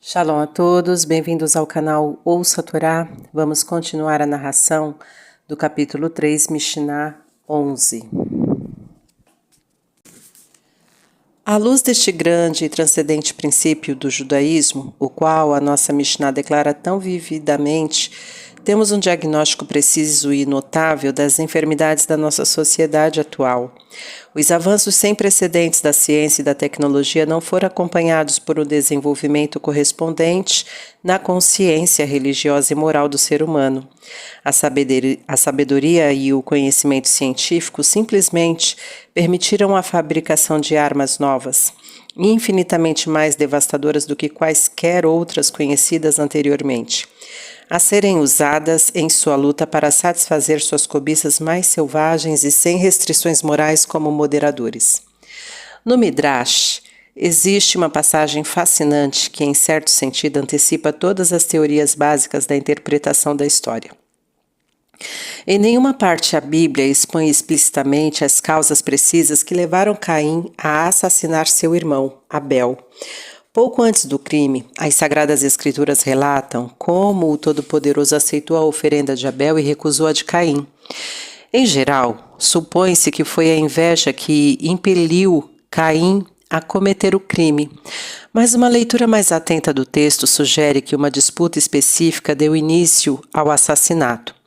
Shalom a todos, bem-vindos ao canal Ouça a Torá. Vamos continuar a narração do capítulo 3, Mishnah 11. À luz deste grande e transcendente princípio do judaísmo, o qual a nossa Mishnah declara tão vividamente, temos um diagnóstico preciso e notável das enfermidades da nossa sociedade atual. Os avanços sem precedentes da ciência e da tecnologia não foram acompanhados por um desenvolvimento correspondente na consciência religiosa e moral do ser humano. A sabedoria e o conhecimento científico simplesmente permitiram a fabricação de armas novas, infinitamente mais devastadoras do que quaisquer outras conhecidas anteriormente, a serem usadas em sua luta para satisfazer suas cobiças mais selvagens e sem restrições morais como moderadores. No Midrash, existe uma passagem fascinante que, em certo sentido, antecipa todas as teorias básicas da interpretação da história. Em nenhuma parte a Bíblia expõe explicitamente as causas precisas que levaram Caim a assassinar seu irmão, Abel. Pouco antes do crime, as Sagradas Escrituras relatam como o Todo-Poderoso aceitou a oferenda de Abel e recusou a de Caim. Em geral, supõe-se que foi a inveja que impeliu Caim a cometer o crime, mas uma leitura mais atenta do texto sugere que uma disputa específica deu início ao assassinato.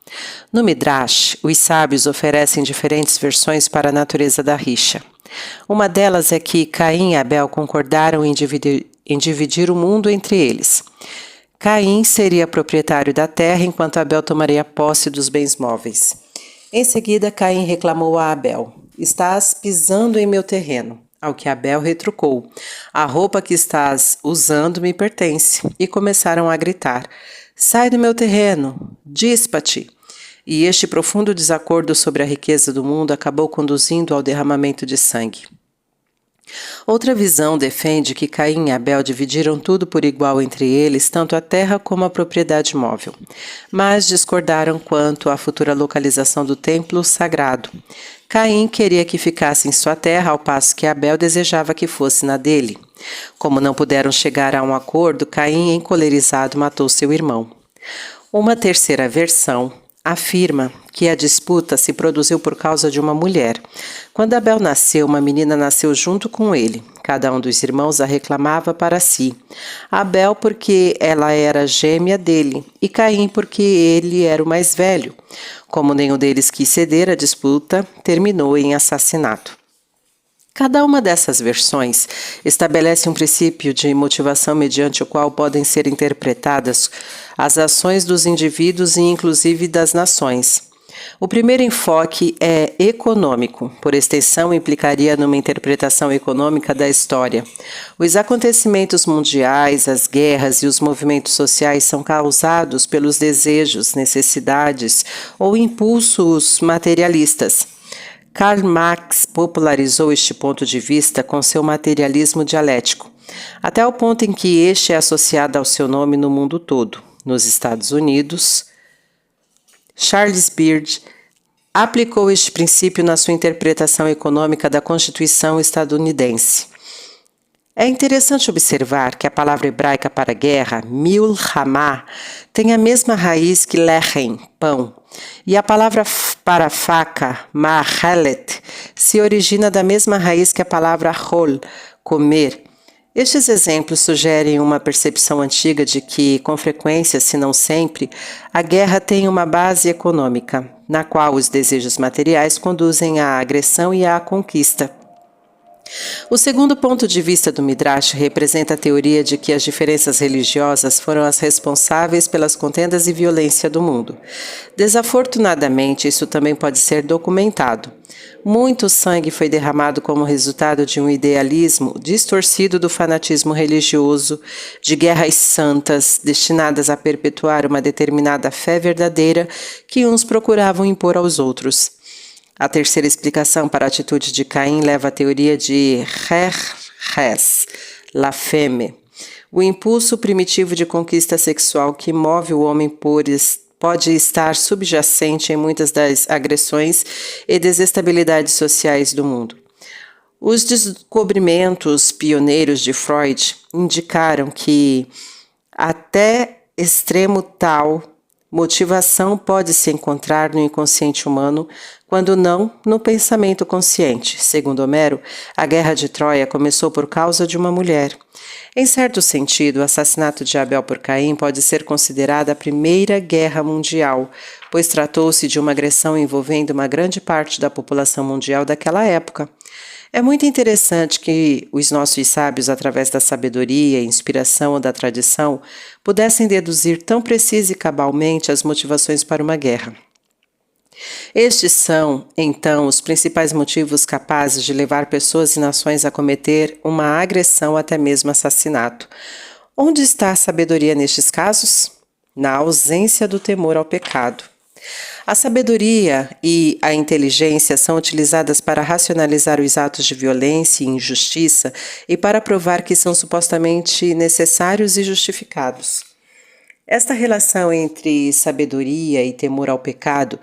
No Midrash, os sábios oferecem diferentes versões para a natureza da rixa. Uma delas é que Caim e Abel concordaram em dividir o mundo entre eles. Caim seria proprietário da terra, enquanto Abel tomaria posse dos bens móveis. Em seguida, Caim reclamou a Abel: "Estás pisando em meu terreno." Ao que Abel retrucou: "A roupa que estás usando me pertence." E começaram a gritar: "Sai do meu terreno, dispa-te." E este profundo desacordo sobre a riqueza do mundo acabou conduzindo ao derramamento de sangue. Outra visão defende que Caim e Abel dividiram tudo por igual entre eles, tanto a terra como a propriedade móvel, mas discordaram quanto à futura localização do templo sagrado. Caim queria que ficasse em sua terra, ao passo que Abel desejava que fosse na dele. Como não puderam chegar a um acordo, Caim, encolerizado, matou seu irmão. Uma terceira versão afirma que a disputa se produziu por causa de uma mulher. Quando Abel nasceu, uma menina nasceu junto com ele. Cada um dos irmãos a reclamava para si. Abel porque ela era gêmea dele e Caim porque ele era o mais velho. Como nenhum deles quis ceder, a disputa terminou em assassinato. Cada uma dessas versões estabelece um princípio de motivação mediante o qual podem ser interpretadas as ações dos indivíduos e inclusive das nações. O primeiro enfoque é econômico, por extensão implicaria numa interpretação econômica da história. Os acontecimentos mundiais, as guerras e os movimentos sociais são causados pelos desejos, necessidades ou impulsos materialistas. Karl Marx popularizou este ponto de vista com seu materialismo dialético, até o ponto em que este é associado ao seu nome no mundo todo. Nos Estados Unidos, Charles Beard aplicou este princípio na sua interpretação econômica da Constituição estadunidense. É interessante observar que a palavra hebraica para guerra, milhamá, tem a mesma raiz que lechem, pão, e a palavra para faca, mahelet, se origina da mesma raiz que a palavra hol, comer. Estes exemplos sugerem uma percepção antiga de que, com frequência, se não sempre, a guerra tem uma base econômica, na qual os desejos materiais conduzem à agressão e à conquista. O segundo ponto de vista do Midrash representa a teoria de que as diferenças religiosas foram as responsáveis pelas contendas e violência do mundo. Desafortunadamente, isso também pode ser documentado. Muito sangue foi derramado como resultado de um idealismo distorcido do fanatismo religioso, de guerras santas destinadas a perpetuar uma determinada fé verdadeira que uns procuravam impor aos outros. A terceira explicação para a atitude de Caim leva à teoria de Res, la femme, o impulso primitivo de conquista sexual que move o homem pode estar subjacente em muitas das agressões e desestabilidades sociais do mundo. Os descobrimentos pioneiros de Freud indicaram que Até extremo tal, motivação pode se encontrar no inconsciente humano, quando não no pensamento consciente. Segundo Homero, a guerra de Troia começou por causa de uma mulher. Em certo sentido, o assassinato de Abel por Caim pode ser considerado a Primeira Guerra Mundial, pois tratou-se de uma agressão envolvendo uma grande parte da população mundial daquela época. É muito interessante que os nossos sábios, através da sabedoria, inspiração ou da tradição, pudessem deduzir tão precisa e cabalmente as motivações para uma guerra. Estes são, então, os principais motivos capazes de levar pessoas e nações a cometer uma agressão, até mesmo assassinato. Onde está a sabedoria nestes casos? Na ausência do temor ao pecado. A sabedoria e a inteligência são utilizadas para racionalizar os atos de violência e injustiça e para provar que são supostamente necessários e justificados. Esta relação entre sabedoria e temor ao pecado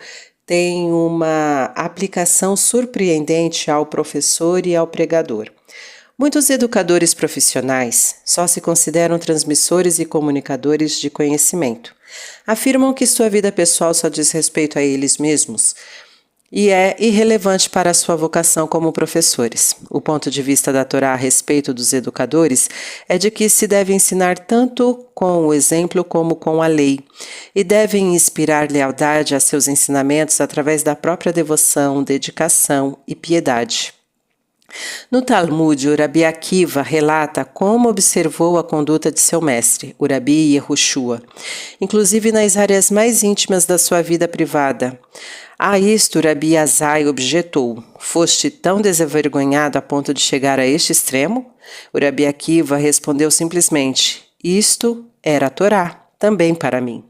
tem uma aplicação surpreendente ao professor e ao pregador. Muitos educadores profissionais só se consideram transmissores e comunicadores de conhecimento. Afirmam que sua vida pessoal só diz respeito a eles mesmos e é irrelevante para a sua vocação como professores. O ponto de vista da Torá a respeito dos educadores é de que se deve ensinar tanto com o exemplo como com a lei, e devem inspirar lealdade a seus ensinamentos através da própria devoção, dedicação e piedade. No Talmud, o Rabi Akiva relata como observou a conduta de seu mestre, o Rabi Yehoshua, inclusive nas áreas mais íntimas da sua vida privada. A isto, Rabi Azai objetou: foste tão desenvergonhado a ponto de chegar a este extremo? O Rabi Akiva respondeu simplesmente: isto era a Torá. Também para mim.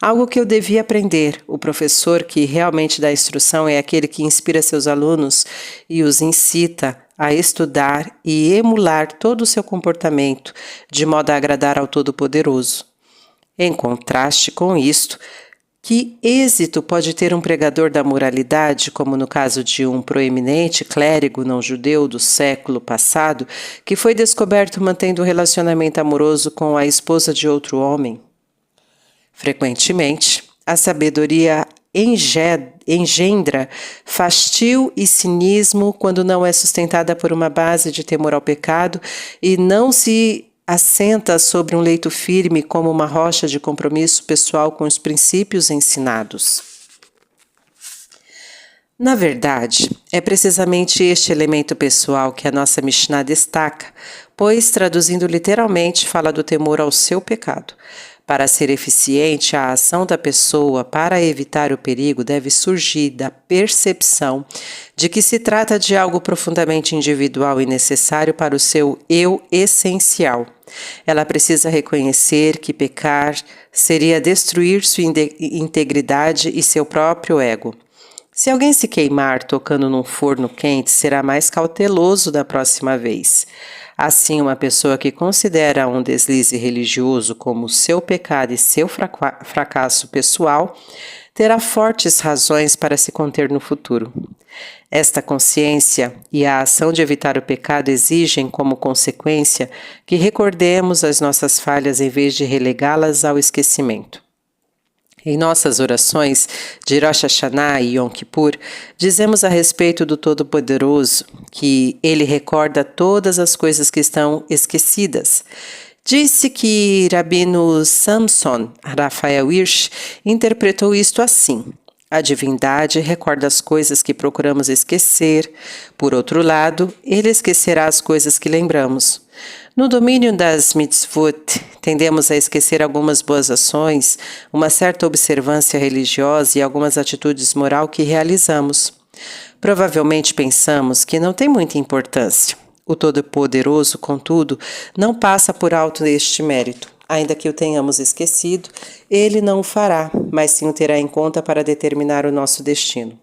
Algo que eu devia aprender. O professor que realmente dá instrução é aquele que inspira seus alunos e os incita a estudar e emular todo o seu comportamento, de modo a agradar ao Todo-Poderoso. Em contraste com isto, que êxito pode ter um pregador da moralidade, como no caso de um proeminente clérigo não-judeu do século passado, que foi descoberto mantendo um relacionamento amoroso com a esposa de outro homem? Frequentemente, a sabedoria engendra fastio e cinismo quando não é sustentada por uma base de temor ao pecado e não se assenta sobre um leito firme como uma rocha de compromisso pessoal com os princípios ensinados. Na verdade, é precisamente este elemento pessoal que a nossa Mishnah destaca, pois, traduzindo literalmente, fala do temor ao seu pecado. Para ser eficiente, a ação da pessoa para evitar o perigo deve surgir da percepção de que se trata de algo profundamente individual e necessário para o seu eu essencial. Ela precisa reconhecer que pecar seria destruir sua integridade e seu próprio ego. Se alguém se queimar tocando num forno quente, será mais cauteloso da próxima vez. Assim, uma pessoa que considera um deslize religioso como seu pecado e seu fracasso pessoal, terá fortes razões para se conter no futuro. Esta consciência e a ação de evitar o pecado exigem, como consequência, que recordemos as nossas falhas em vez de relegá-las ao esquecimento. Em nossas orações de Rosh Hashanah e Yom Kippur, dizemos a respeito do Todo-Poderoso que Ele recorda todas as coisas que estão esquecidas. Disse que Rabino Samson Raphael Hirsch interpretou isto assim: a divindade recorda as coisas que procuramos esquecer. Por outro lado, Ele esquecerá as coisas que lembramos. No domínio das mitzvot, tendemos a esquecer algumas boas ações, uma certa observância religiosa e algumas atitudes moral que realizamos. Provavelmente pensamos que não tem muita importância. O Todo-Poderoso, contudo, não passa por alto este mérito. Ainda que o tenhamos esquecido, Ele não o fará, mas sim o terá em conta para determinar o nosso destino.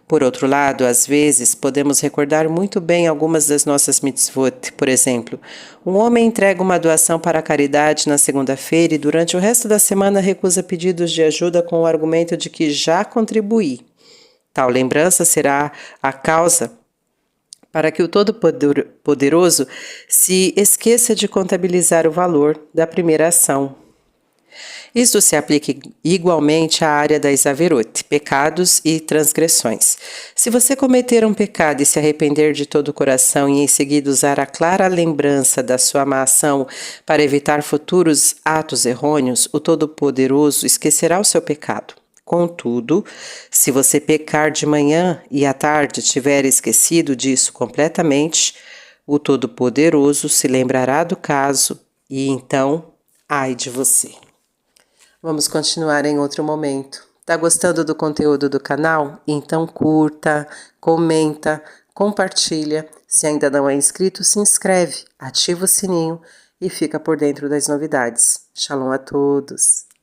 Por outro lado, às vezes, podemos recordar muito bem algumas das nossas mitzvot. Por exemplo, um homem entrega uma doação para a caridade na segunda-feira e durante o resto da semana recusa pedidos de ajuda com o argumento de que já contribuí. Tal lembrança será a causa para que o Todo-Poderoso se esqueça de contabilizar o valor da primeira ação. Isto se aplica igualmente à área das averot, pecados e transgressões. Se você cometer um pecado e se arrepender de todo o coração e em seguida usar a clara lembrança da sua má ação para evitar futuros atos errôneos, o Todo-Poderoso esquecerá o seu pecado. Contudo, se você pecar de manhã e à tarde tiver esquecido disso completamente, o Todo-Poderoso se lembrará do caso e então, ai de você. Vamos continuar em outro momento. Tá gostando do conteúdo do canal? Então curta, comenta, compartilha. Se ainda não é inscrito, se inscreve, ativa o sininho e fica por dentro das novidades. Shalom a todos!